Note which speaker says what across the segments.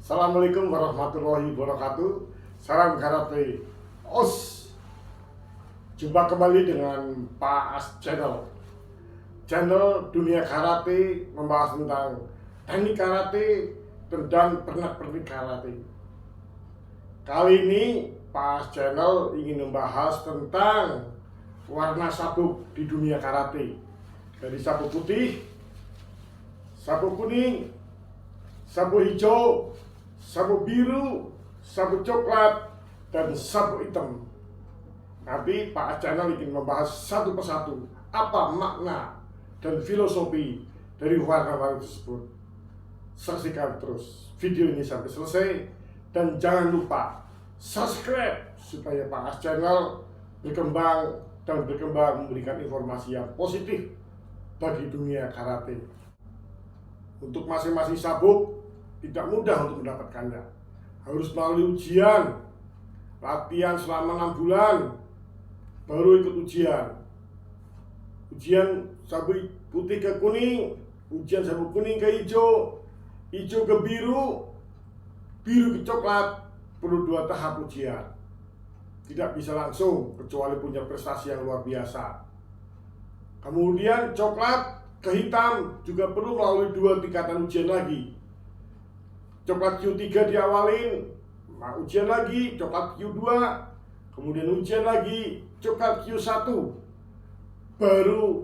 Speaker 1: Assalamualaikum warahmatullahi wabarakatuh. Salam karate. Os. Jumpa kembali dengan Pak As Channel. Channel dunia karate membahas tentang teknik karate dan pernak-pernik karate. Kali ini Pak As Channel ingin membahas tentang warna sabuk di dunia karate. Dari sabuk putih, sabuk kuning, sabuk hijau, sabuk biru, sabuk coklat, dan sabuk hitam. Nanti Pak Channel ingin membahas satu persatu apa makna dan filosofi dari warna-warna tersebut. Saksikan terus video ini sampai selesai dan jangan lupa subscribe supaya Pak Channel berkembang memberikan informasi yang positif bagi dunia karate. Untuk masing-masing sabuk tidak mudah untuk mendapatkannya. Harus melalui ujian, latihan selama 6 bulan, baru ikut ujian. Ujian sabuk putih ke kuning, ujian sabuk kuning ke hijau, hijau ke biru, biru ke coklat, perlu 2 tahap ujian. Tidak bisa langsung kecuali punya prestasi yang luar biasa. Kemudian coklat ke hitam juga perlu melalui 2 tingkatan ujian lagi. Coklat Q3 diawalin, ujian lagi, coklat Q2, kemudian ujian lagi, coklat Q1, baru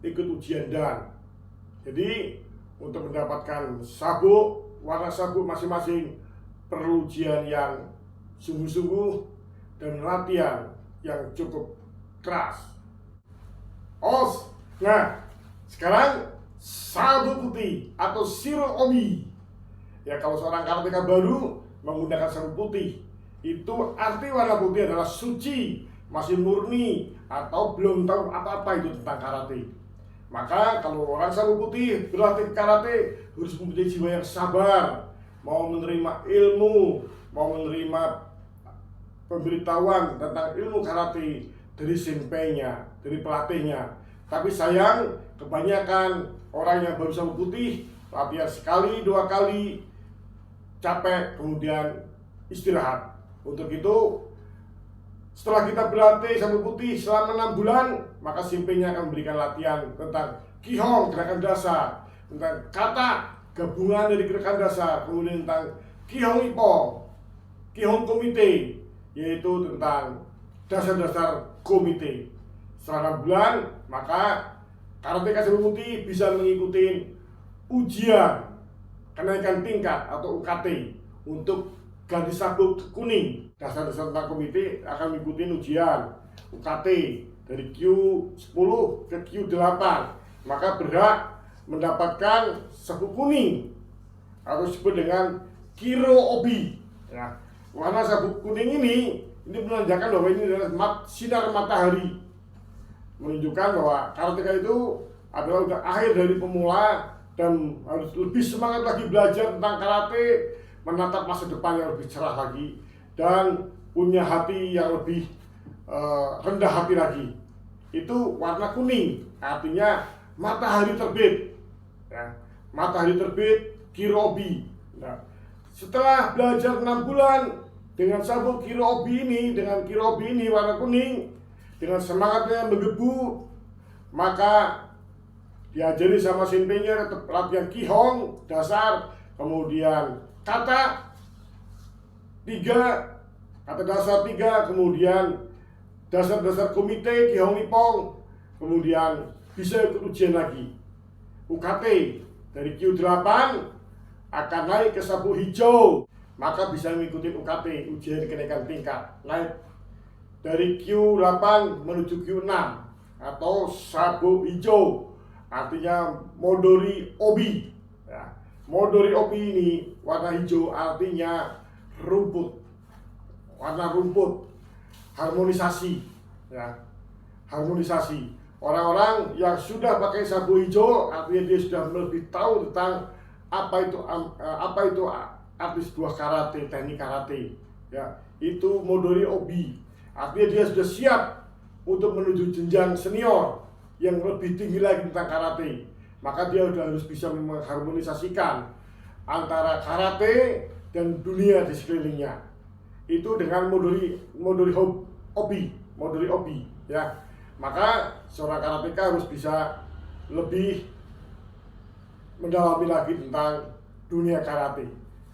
Speaker 1: ikut ujian dan. Jadi untuk mendapatkan sabuk, warna sabuk masing-masing perlu ujian yang sungguh-sungguh dan latihan yang cukup keras. Nah, sekarang sabuk putih atau Shiro Obi. Ya, kalau seorang karateka baru menggunakan sabuk putih, itu arti warna putih adalah suci, masih murni, atau belum tahu apa-apa itu tentang karate. Maka kalau orang sabuk putih berlatih karate harus mempunyai jiwa yang sabar, mau menerima ilmu, mau menerima pemberitahuan tentang ilmu karate dari senpainya, dari pelatihnya. Tapi sayang, kebanyakan orang yang baru sabuk putih latihan sekali, 2 kali, capek, kemudian istirahat. Untuk itu, setelah kita berlatih sabuk putih selama 6 bulan, maka senpainya akan memberikan latihan tentang Kihong, gerakan dasar, tentang kata, gabungan dari gerakan dasar, kemudian tentang Kihong Ippon, Kihong Komite, yaitu tentang dasar-dasar komite. Setelah 6 bulan, maka karateka sabuk putih bisa mengikuti ujian kenaikan tingkat atau UKT untuk ganti sabuk kuning. Dasar-dasar tentang komite akan mengikuti ujian UKT dari Q10 ke Q8. Maka berhak mendapatkan sabuk kuning atau disebut dengan Shiro Obi. Ya. Warna sabuk kuning ini menandakan bahwa ini adalah sinar matahari, menunjukkan bahwa karateka itu adalah udah akhir dari pemula dan harus lebih semangat lagi belajar tentang karate, menatap masa depan yang lebih cerah lagi, dan punya hati yang lebih rendah hati lagi. Itu warna kuning, artinya matahari terbit. Ya, matahari terbit Shiro Obi. Nah, setelah belajar 6 bulan dengan sabuk Shiro Obi ini, dengan Shiro Obi ini warna kuning, dengan semangatnya menggebu, maka diajari sama senpainya latihan Kihong dasar, kemudian kata dasar 3, kemudian dasar-dasar komite Kihong Ippon, kemudian bisa ikut ujian lagi UKT. Dari Q8 akan naik ke sabuk hijau, maka bisa mengikuti UKT, ujian kenaikan tingkat, naik dari Q8 menuju Q6 atau sabuk hijau, artinya Modori Obi. Ya. Modori Obi ini warna hijau artinya rumput, warna rumput, harmonisasi. Ya. Harmonisasi. Orang-orang yang sudah pakai sabuk hijau artinya dia sudah lebih tahu tentang apa itu arti sebuah karate, teknik karate. Ya, itu Modori Obi. Artinya dia sudah siap untuk menuju jenjang senior yang lebih tinggi lagi tentang karate. Maka dia sudah harus bisa mengharmonisasikan antara karate dan dunia di sekelilingnya. Itu dengan moduli obi ya. Maka seorang karateka harus bisa lebih mendalami lagi tentang dunia karate.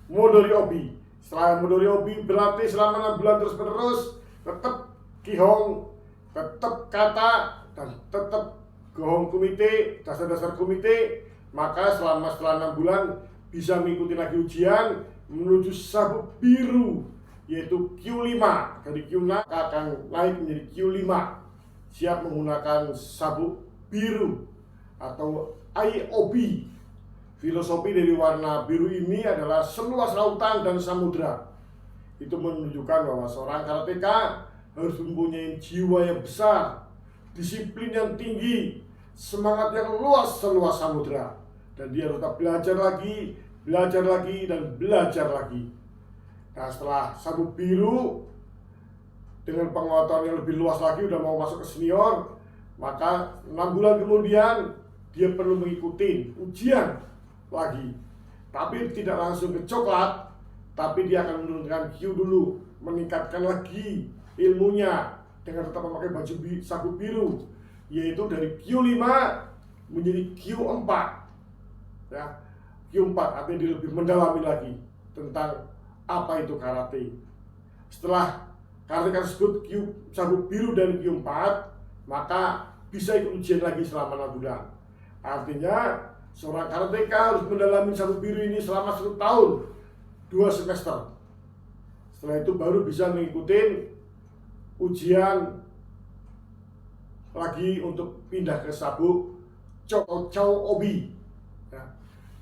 Speaker 1: Moduli obi. Setelah moduli obi berlatih selama 6 bulan terus-menerus, tetap kihong, tetap kata, dan tetap gohong kumite, dasar-dasar kumite. Maka setelah 6 bulan bisa mengikuti lagi ujian menuju sabuk biru, yaitu Q5. Dari Q6 akan naik menjadi Q5, siap menggunakan sabuk biru atau IOB. Filosofi dari warna biru ini adalah seluas lautan dan samudra. Itu menunjukkan bahwa seorang karateka harus mempunyai jiwa yang besar, disiplin yang tinggi, semangat yang luas seluas samudra. Dan dia harus tetap belajar lagi, dan belajar lagi. Nah, setelah sabuk biru dengan pengetahuan yang lebih luas lagi, udah mau masuk ke senior, maka 6 bulan kemudian dia perlu mengikuti ujian lagi. Tapi tidak langsung ke coklat, tapi dia akan menurunkan Q dulu, meningkatkan lagi ilmunya dengan tetap memakai baju sabuk biru, yaitu dari Q5 menjadi Q4 ya. Q4 artinya dia lebih mendalami lagi tentang apa itu karate. Setelah karateka tersebut sabuk biru dan Q4, maka bisa ikut ujian lagi selama 6 bulan. Artinya seorang karateka harus mendalami sabuk biru ini selama 1 tahun, 2 semester. Setelah itu baru bisa mengikuti ujian lagi untuk pindah ke sabuk Chow Obi ya.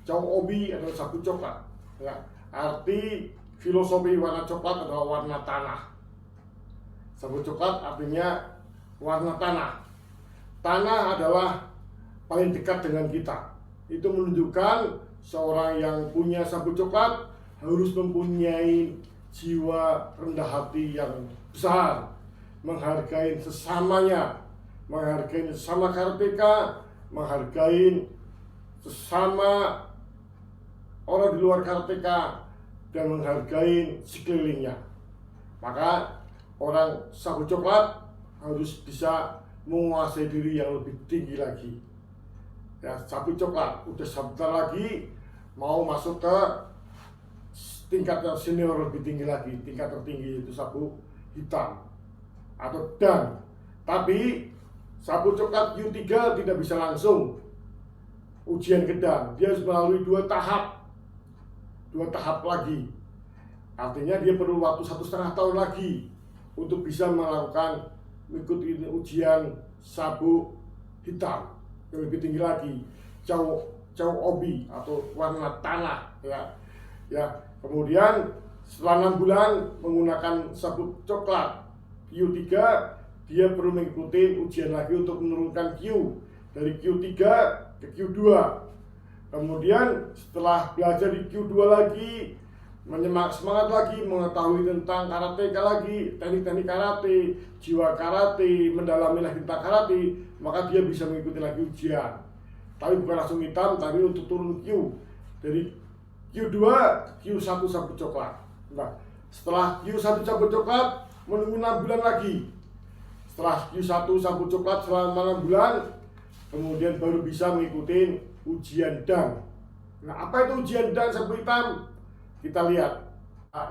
Speaker 1: Chow Obi adalah sabuk coklat ya. Arti filosofi warna coklat adalah warna tanah. Sabuk coklat artinya warna tanah. Tanah adalah paling dekat dengan kita. Itu menunjukkan seorang yang punya sabuk coklat harus mempunyai jiwa rendah hati yang besar, menghargai sesamanya, menghargai sesama karateka, menghargai sesama orang di luar karateka, dan menghargai sekelilingnya. Maka orang sabuk coklat harus bisa menguasai diri yang lebih tinggi lagi ya. Sabuk coklat udah sebentar lagi mau masuk ke tingkat yang senior lebih tinggi lagi. Tingkat tertinggi itu sabuk hitam atau dan. Tapi sabuk coklat U3 tidak bisa langsung ujian ke dan. Dia harus melalui 2 tahap lagi. Artinya dia perlu waktu 1,5 tahun lagi untuk bisa melakukan mengikuti ujian sabuk hitam yang lebih tinggi lagi, Chow Obi atau warna tanah ya. Kemudian setelah 6 bulan menggunakan sabuk coklat Q3, dia perlu mengikuti ujian lagi untuk menurunkan Q dari Q3 ke Q2. Kemudian setelah belajar di Q2 lagi, semangat lagi, mengetahui tentang karateka lagi, teknik-teknik karate, jiwa karate, mendalami lagi tentang karate, maka dia bisa mengikuti lagi ujian. Tapi bukan langsung hitam, tapi untuk turun Q dari Q2 ke Q1 sabuk coklat. Nah, setelah Q1 sabuk coklat menunggu 6 bulan lagi. Setelah Q1 sabuk coklat selama 6 bulan, kemudian baru bisa mengikuti ujian dan. Nah, apa itu ujian dan sabuk hitam? Kita lihat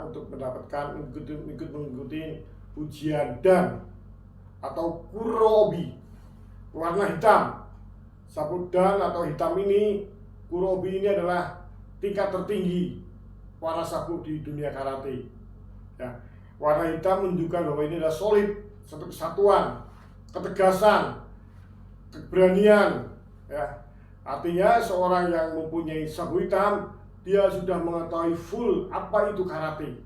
Speaker 1: untuk mendapatkan mengikuti ujian dan atau kurobi warna hitam. Sabuk dan atau hitam ini, kurobi ini adalah tingkat tertinggi warna sabuk di dunia karate ya. Warna hitam menunjukkan bahwa ini adalah solid, satu kesatuan, ketegasan, keberanian ya. Artinya seorang yang mempunyai sabuk hitam, dia sudah mengetahui full apa itu karate,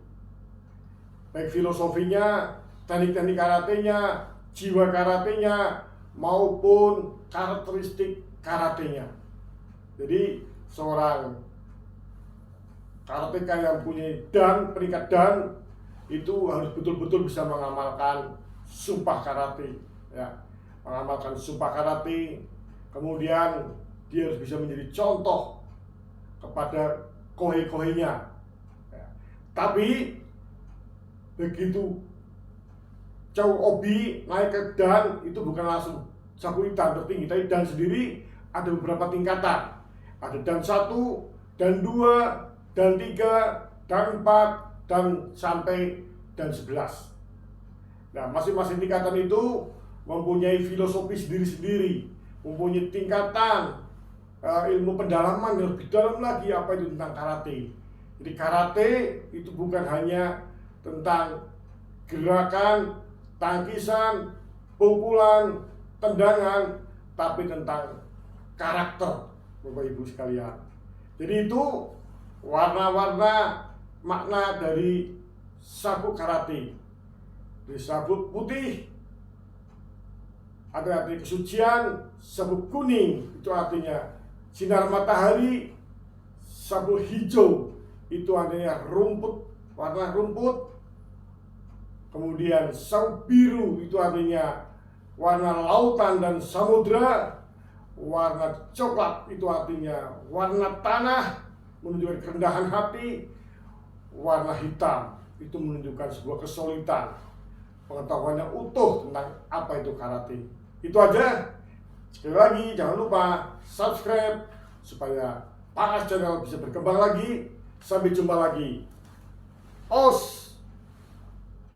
Speaker 1: baik filosofinya, teknik-teknik karatenya, jiwa karatenya, maupun karakteristik karatenya. Jadi seorang karateka yang punya dan peringkat dan itu harus betul-betul bisa mengamalkan sumpah karate ya. Mengamalkan sumpah karate, kemudian dia harus bisa menjadi contoh kepada kohei-koheinya ya. Tapi begitu Chow Obi naik ke dan, itu bukan langsung sapu hitam tertinggi, tapi dan sendiri ada beberapa tingkatan. Ada dan 1, dan 2, dan 3, dan 4, dan sampai dan 11. Nah, masing-masing tingkatan itu mempunyai filosofi sendiri-sendiri, mempunyai tingkatan ilmu pendalaman yang lebih dalam lagi apa itu tentang karate. Jadi karate itu bukan hanya tentang gerakan, tangkisan, pukulan, tendangan, tapi tentang karakter, Bapak Ibu sekalian. Jadi itu warna-warna makna dari sabuk karate. Dari sabuk putih ada arti kesucian, sabuk kuning itu artinya sinar matahari, sabuk hijau itu artinya rumput, warna rumput. Kemudian sabuk biru itu artinya warna lautan dan samudra. Warna coklat itu artinya warna tanah, menunjukkan kerendahan hati. Warna hitam itu menunjukkan sebuah kesulitan, pengetahuannya utuh tentang apa itu karate. Itu aja. Sekali lagi jangan lupa subscribe supaya Pak As Channel bisa berkembang lagi. Sampai jumpa lagi. Os.